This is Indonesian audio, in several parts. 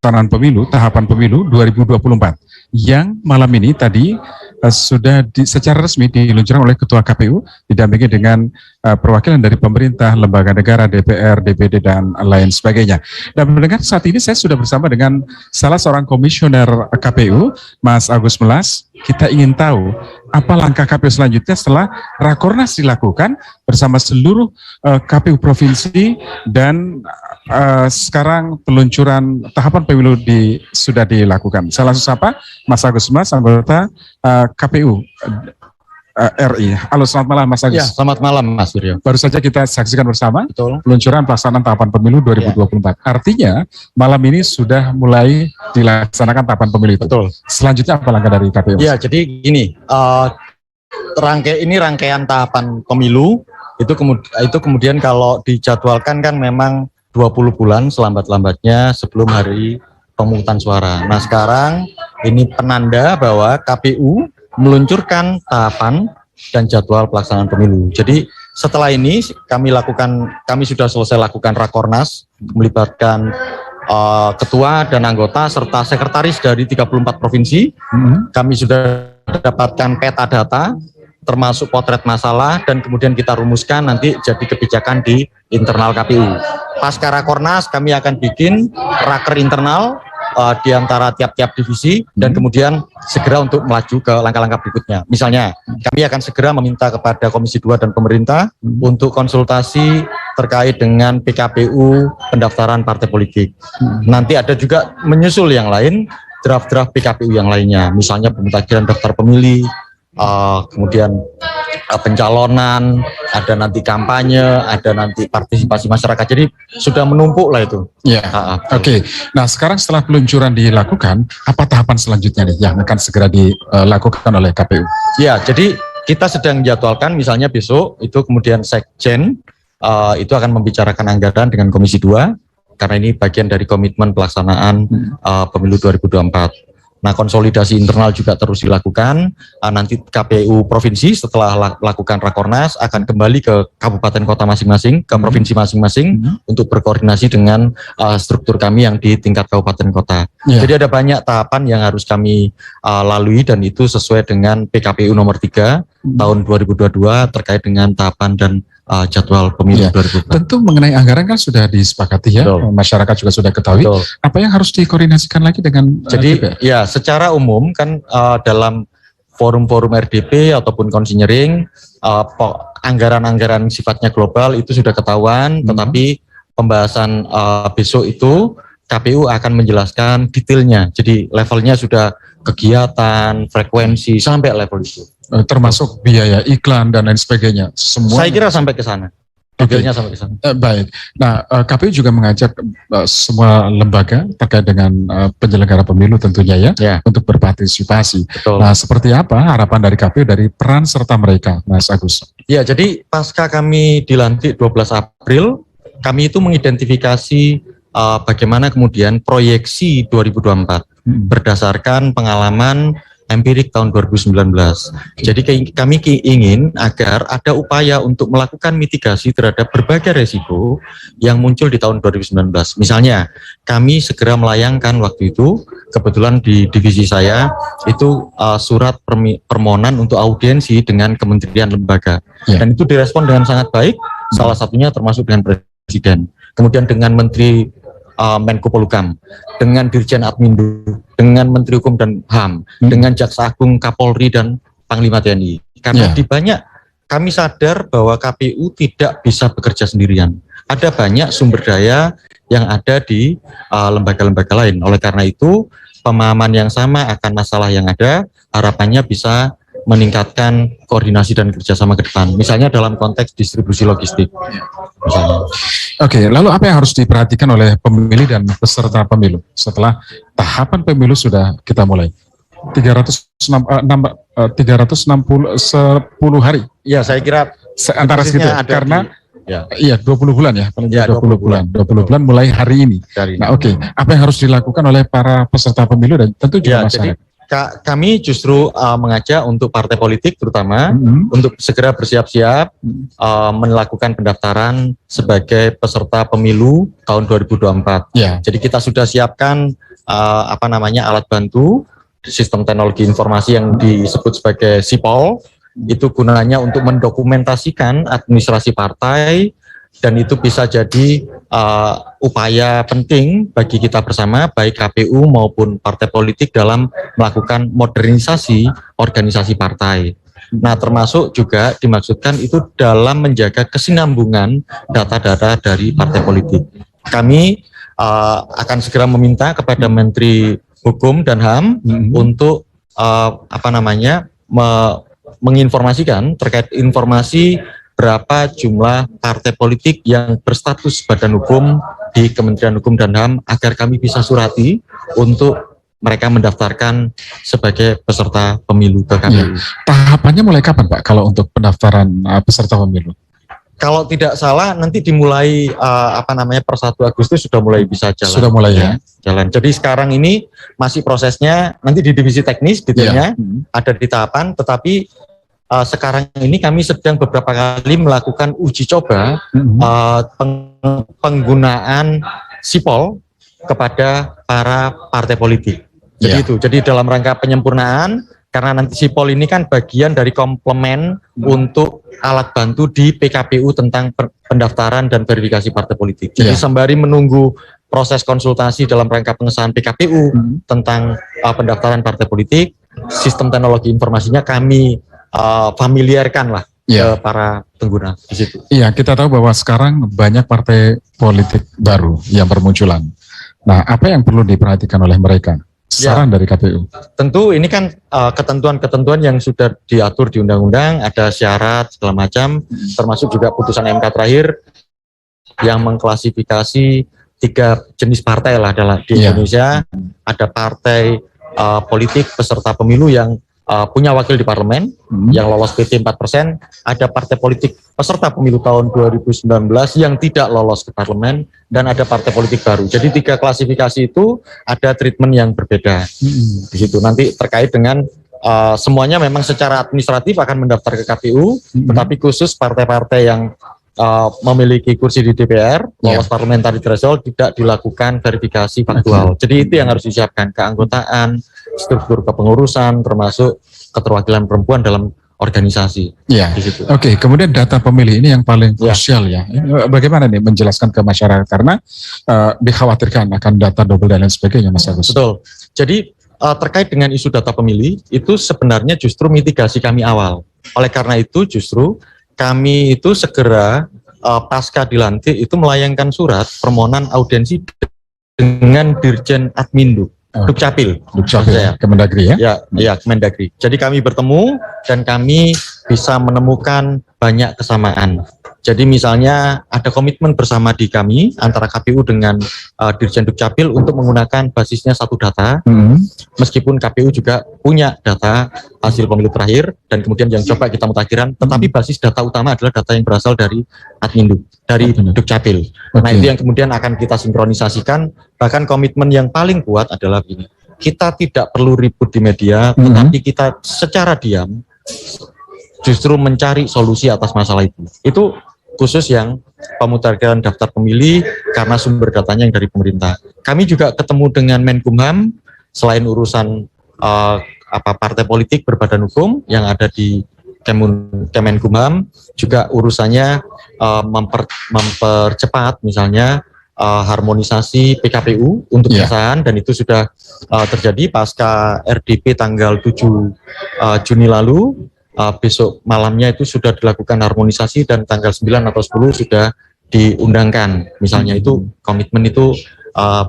pelaksanaan pemilu, tahapan pemilu 2024 yang malam ini tadi sudah secara resmi diluncurkan oleh Ketua KPU didampingi dengan perwakilan dari pemerintah, lembaga negara, DPR, DPD, dan lain sebagainya. Dan mendengar saat ini saya sudah bersama dengan salah seorang komisioner KPU, Mas Agus Melas. Kita ingin tahu apa langkah KPU selanjutnya setelah Rakornas dilakukan bersama seluruh KPU provinsi dan sekarang peluncuran tahapan pemilu sudah dilakukan. Saya langsung sapa Mas Agus Melas, anggota KPU RI. Halo, selamat malam Mas Agus. Ya, selamat malam Mas Suryo. Baru saja kita saksikan bersama Betul. peluncuran pelaksanaan tahapan pemilu 2024. Artinya malam ini sudah mulai dilaksanakan tahapan pemilu itu. Betul. Selanjutnya apa langkah dari KPU? Ya, jadi gini, rangkaian tahapan pemilu itu kemudian kalau dijadwalkan kan memang 20 bulan selambat-lambatnya sebelum hari pemungutan suara. Nah, sekarang ini penanda bahwa KPU meluncurkan tahapan dan jadwal pelaksanaan pemilu. Jadi setelah ini kami sudah selesai lakukan Rakornas, melibatkan ketua dan anggota serta sekretaris dari 34 provinsi. Kami sudah mendapatkan peta data termasuk potret masalah dan kemudian kita rumuskan nanti jadi kebijakan di internal KPU. Pasca Rakornas kami akan bikin raker internal di antara tiap-tiap divisi dan kemudian segera untuk melaju ke langkah-langkah berikutnya. Misalnya, kami akan segera meminta kepada Komisi 2 dan pemerintah untuk konsultasi terkait dengan PKPU pendaftaran partai politik. Nanti ada juga menyusul yang lain, draft-draft PKPU yang lainnya, misalnya pemutakhiran daftar pemilih, kemudian pencalonan, ada nanti kampanye, ada nanti partisipasi masyarakat. Jadi sudah menumpuk lah itu. Ya, oke. Nah, sekarang setelah peluncuran dilakukan, apa tahapan selanjutnya nih yang akan segera dilakukan oleh KPU? Ya, jadi kita sedang jadwalkan misalnya besok itu kemudian Sekjen itu akan membicarakan anggaran dengan Komisi 2 karena ini bagian dari komitmen pelaksanaan pemilu 2024. Nah, konsolidasi internal juga terus dilakukan. Nanti KPU provinsi setelah lakukan Rakornas akan kembali ke kabupaten kota masing-masing, ke provinsi masing-masing untuk berkoordinasi dengan struktur kami yang di tingkat kabupaten kota. Jadi ada banyak tahapan yang harus kami lalui dan itu sesuai dengan PKPU nomor 3 tahun 2022 terkait dengan tahapan dan jadwal pemilu 2024. Tentu mengenai anggaran kan sudah disepakati ya, betul. Masyarakat juga sudah ketahui. Betul. Apa yang harus dikoordinasikan lagi dengan Jadi ya secara umum kan dalam forum-forum RDP ataupun konsinyering anggaran-anggaran sifatnya global itu sudah ketahuan, tetapi pembahasan besok itu KPU akan menjelaskan detailnya. Jadi levelnya sudah kegiatan, frekuensi sampai level itu. Termasuk biaya iklan dan lain sebagainya. Semua. Saya kira sampai ke sana. Detailnya sampai ke sana. Baik. Nah, KPU juga mengajak semua lembaga terkait dengan penyelenggara pemilu tentunya ya untuk berpartisipasi. Betul. Nah, seperti apa harapan dari KPU dari peran serta mereka, Mas Agus? Ya, jadi pasca kami dilantik 12 April, kami itu mengidentifikasi bagaimana kemudian proyeksi 2024 berdasarkan pengalaman empirik tahun 2019. Jadi kami ingin agar ada upaya untuk melakukan mitigasi terhadap berbagai resiko yang muncul di tahun 2019. Misalnya, kami segera melayangkan waktu itu, kebetulan di divisi saya, itu surat permohonan untuk audiensi dengan kementerian lembaga. Dan itu direspon dengan sangat baik, salah satunya termasuk dengan Presiden. Kemudian dengan Menteri Menko Polhukam, dengan Dirjen Admindu, dengan Menteri Hukum dan HAM, dengan Jaksa Agung, Kapolri dan Panglima TNI. Karena di banyak kami sadar bahwa KPU tidak bisa bekerja sendirian. Ada banyak sumber daya yang ada di lembaga-lembaga lain. Oleh karena itu, pemahaman yang sama akan masalah yang ada, harapannya bisa meningkatkan koordinasi dan kerjasama ke depan. Misalnya dalam konteks distribusi logistik. Misalnya. Oke, lalu apa yang harus diperhatikan oleh pemilih dan peserta pemilu setelah tahapan pemilu sudah kita mulai? 360 10 hari. Ya, saya kira antara segitu karena iya 20 bulan ya, paling 20 bulan. 20 bulan mulai hari ini. Nah, oke. Apa yang harus dilakukan oleh para peserta pemilu dan tentu juga masyarakat? Jadi kami justru mengajak untuk partai politik terutama untuk segera bersiap-siap melakukan pendaftaran sebagai peserta pemilu tahun 2024. Jadi kita sudah siapkan alat bantu sistem teknologi informasi yang disebut sebagai SIPOL. Itu gunanya untuk mendokumentasikan administrasi partai, dan itu bisa jadi upaya penting bagi kita bersama, baik KPU maupun partai politik dalam melakukan modernisasi organisasi partai. Nah, termasuk juga dimaksudkan itu dalam menjaga kesinambungan data-data dari partai politik. Kami akan segera meminta kepada Menteri Hukum dan HAM untuk menginformasikan terkait informasi berapa jumlah partai politik yang berstatus badan hukum di Kementerian Hukum dan HAM agar kami bisa surati untuk mereka mendaftarkan sebagai peserta pemilu ke KPU. Tahapannya mulai kapan, Pak, kalau untuk pendaftaran peserta pemilu? Kalau tidak salah nanti dimulai per 1 Agustus sudah mulai bisa jalan. Sudah mulai ya? Jalan. Jadi sekarang ini masih prosesnya, nanti di divisi teknis detailnya ada di tahapan, tetapi sekarang ini kami sedang beberapa kali melakukan uji coba penggunaan SIPOL kepada para partai politik. Jadi itu. Jadi dalam rangka penyempurnaan, karena nanti SIPOL ini kan bagian dari komplement untuk alat bantu di PKPU tentang pendaftaran dan verifikasi partai politik. Jadi sembari menunggu proses konsultasi dalam rangka pengesahan PKPU tentang pendaftaran partai politik, sistem teknologi informasinya kami familiarkan lah ke para pengguna di situ. Iya, kita tahu bahwa sekarang banyak partai politik baru yang bermunculan. Nah, apa yang perlu diperhatikan oleh mereka? Saran dari KPU. Tentu ini kan ketentuan-ketentuan yang sudah diatur di undang-undang, ada syarat segala macam, termasuk juga putusan MK terakhir yang mengklasifikasi 3 jenis partai lah di Indonesia. Ada partai politik peserta pemilu yang punya wakil di parlemen yang lolos PT 4%, ada partai politik peserta pemilu tahun 2019 yang tidak lolos ke parlemen, dan ada partai politik baru. Jadi 3 klasifikasi itu ada treatment yang berbeda di situ. Nanti terkait dengan semuanya memang secara administratif akan mendaftar ke KPU, tetapi khusus partai-partai yang memiliki kursi di DPR, lolos parliamentary threshold, tidak dilakukan verifikasi faktual. Jadi itu yang harus disiapkan, keanggotaan, struktur kepengurusan, termasuk keterwakilan perempuan dalam organisasi. Di situ. Oke, kemudian data pemilih ini yang paling krusial ya. Bagaimana nih menjelaskan ke masyarakat, karena dikhawatirkan akan data double dan lain sebagainya, Mas Agus. Betul. Jadi terkait dengan isu data pemilih itu sebenarnya justru mitigasi kami awal. Oleh karena itu justru kami itu segera pasca dilantik itu melayangkan surat permohonan audiensi dengan Dirjen Admindu, Dukcapil, Kemendagri ya? Ya, Kemendagri. Jadi kami bertemu dan kami bisa menemukan banyak kesamaan. Jadi misalnya ada komitmen bersama di kami antara KPU dengan Dirjen Dukcapil untuk menggunakan basisnya satu data, meskipun KPU juga punya data hasil pemilu terakhir dan kemudian yang coba kita mutakhiran, tetapi basis data utama adalah data yang berasal dari Admindu, dari Dukcapil. Nah itu yang kemudian akan kita sinkronisasikan. Bahkan komitmen yang paling kuat adalah begini, kita tidak perlu ribut di media, tetapi kita secara diam justru mencari solusi atas masalah itu. Itu khusus yang pemutakhiran daftar pemilih karena sumber datanya yang dari pemerintah. Kami juga ketemu dengan Menkumham, selain urusan partai politik berbadan hukum yang ada di Kemenkumham, juga urusannya mempercepat misalnya harmonisasi PKPU untuk pengesahan, dan itu sudah terjadi pasca RDP tanggal 7 Juni lalu. Besok malamnya itu sudah dilakukan harmonisasi dan tanggal 9 atau 10 sudah diundangkan. Misalnya itu komitmen itu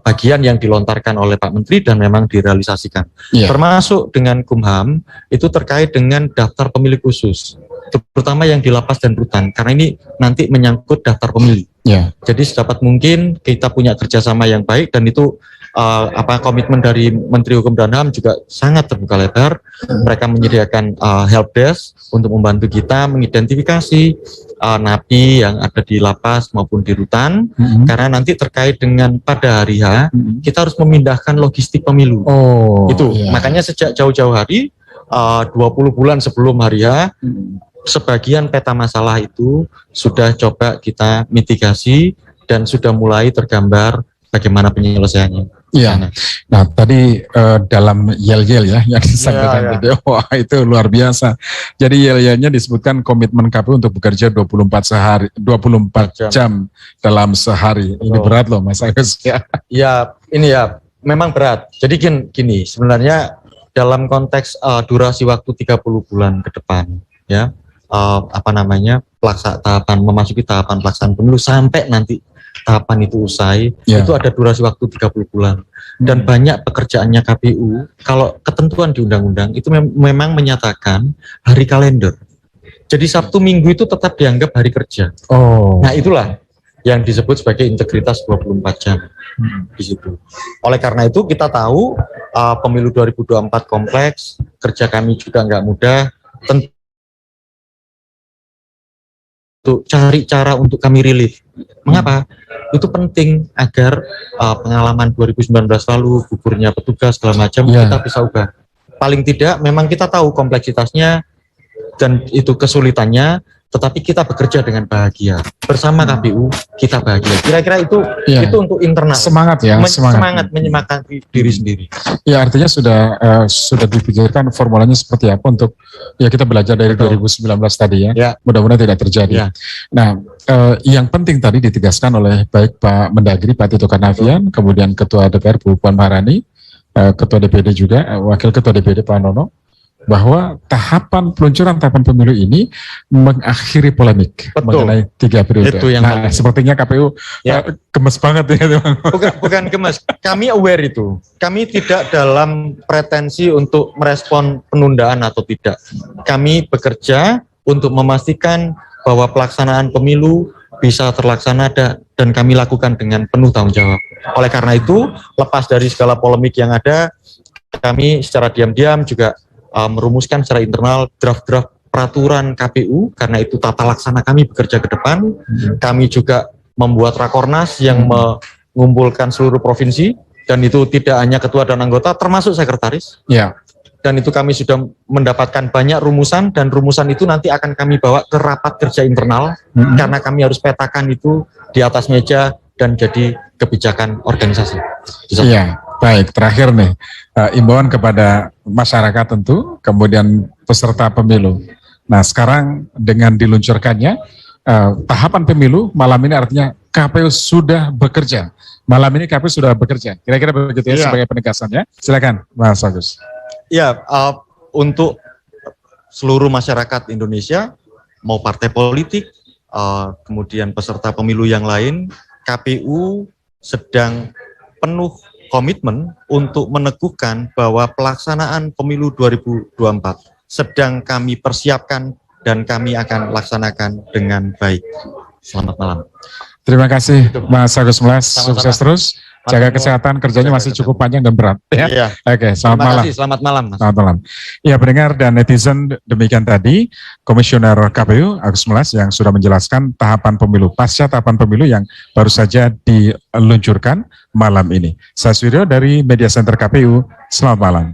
bagian yang dilontarkan oleh Pak Menteri dan memang direalisasikan. Termasuk dengan Kumham itu terkait dengan daftar pemilih khusus, terutama yang di lapas dan rutan, karena ini nanti menyangkut daftar pemilih. Jadi sedapat mungkin kita punya kerjasama yang baik, dan itu komitmen dari Menteri Hukum dan HAM juga sangat terbuka lebar. Mereka menyediakan help desk untuk membantu kita mengidentifikasi napi yang ada di lapas maupun di rutan, karena nanti terkait dengan pada hari H kita harus memindahkan logistik pemilu. Makanya sejak jauh-jauh hari 20 bulan sebelum hari H sebagian peta masalah itu sudah coba kita mitigasi dan sudah mulai tergambar bagaimana penyelesaiannya. Iya. Nah, tadi dalam yel-yel ya yang disampaikan tadi, wah itu luar biasa. Jadi yel-yelnya disebutkan komitmen KPU untuk bekerja 24 jam dalam sehari. Ini berat loh Mas Agus. Ya, ini ya memang berat. Jadi gini, sebenarnya dalam konteks durasi waktu 30 bulan ke depan ya, tahapan memasuki tahapan pelaksanaan pemilu sampai nanti tahapan itu usai, itu ada durasi waktu 30 bulan. Dan banyak pekerjaannya KPU, kalau ketentuan di undang-undang itu memang menyatakan hari kalender. Jadi Sabtu Minggu itu tetap dianggap hari kerja. Nah itulah yang disebut sebagai integritas 24 jam di situ. Oleh karena itu kita tahu pemilu 2024 kompleks, kerja kami juga nggak mudah, tentu cari cara untuk kami relief. Mengapa? Itu penting agar pengalaman 2019 lalu, gugurnya petugas segala macam kita bisa ubah. Paling tidak memang kita tahu kompleksitasnya dan itu kesulitannya, tetapi kita bekerja dengan bahagia. Bersama KPU kita bahagia. Kira-kira itu untuk internal. Semangat ya, semangat menyemangati diri sendiri. Ya artinya sudah dipikirkan formulanya seperti apa untuk kita belajar dari 2019 tadi ya. Mudah-mudahan tidak terjadi. Nah, yang penting tadi ditegaskan oleh baik Pak Mendagri Pak Tito Karnavian, kemudian Ketua DPR Bu Puan Maharani, Ketua DPD juga, Wakil Ketua DPD Pak Nono, bahwa peluncuran tahapan pemilu ini mengakhiri polemik mengenai 3 periode. Nah, sepertinya KPU gemes banget ya. Bukan gemes, kami aware itu. Kami tidak dalam pretensi untuk merespon penundaan atau tidak. Kami bekerja untuk memastikan bahwa pelaksanaan pemilu bisa terlaksana dan kami lakukan dengan penuh tanggung jawab. Oleh karena itu, lepas dari segala polemik yang ada, kami secara diam-diam juga merumuskan secara internal draft-draft peraturan KPU, karena itu tata laksana kami bekerja ke depan. Kami juga membuat rakornas yang mengumpulkan seluruh provinsi, dan itu tidak hanya ketua dan anggota, termasuk sekretaris. Dan itu kami sudah mendapatkan banyak rumusan, dan rumusan itu nanti akan kami bawa ke rapat kerja internal, karena kami harus petakan itu di atas meja dan jadi kebijakan organisasi. Baik, terakhir nih, imbauan kepada masyarakat tentu, kemudian peserta pemilu. Nah, sekarang dengan diluncurkannya tahapan pemilu malam ini artinya KPU sudah bekerja. Malam ini KPU sudah bekerja. Kira-kira begitu ya sebagai penegasannya. Silakan, Mas Agus. Untuk seluruh masyarakat Indonesia, mau partai politik, kemudian peserta pemilu yang lain, KPU sedang penuh komitmen untuk meneguhkan bahwa pelaksanaan pemilu 2024 sedang kami persiapkan dan kami akan laksanakan dengan baik. Selamat malam. Terima kasih Mas Agus Melas, sukses terus. Jaga kesehatan, kerjanya masih cukup panjang dan berat. Oke, selamat malam. Terima kasih, selamat malam. Mas. Selamat malam. Ya, pendengar dan netizen, demikian tadi Komisioner KPU Agus Melas yang sudah menjelaskan tahapan pemilu, pasca tahapan pemilu yang baru saja diluncurkan malam ini. Saya Suryo dari Media Center KPU, selamat malam.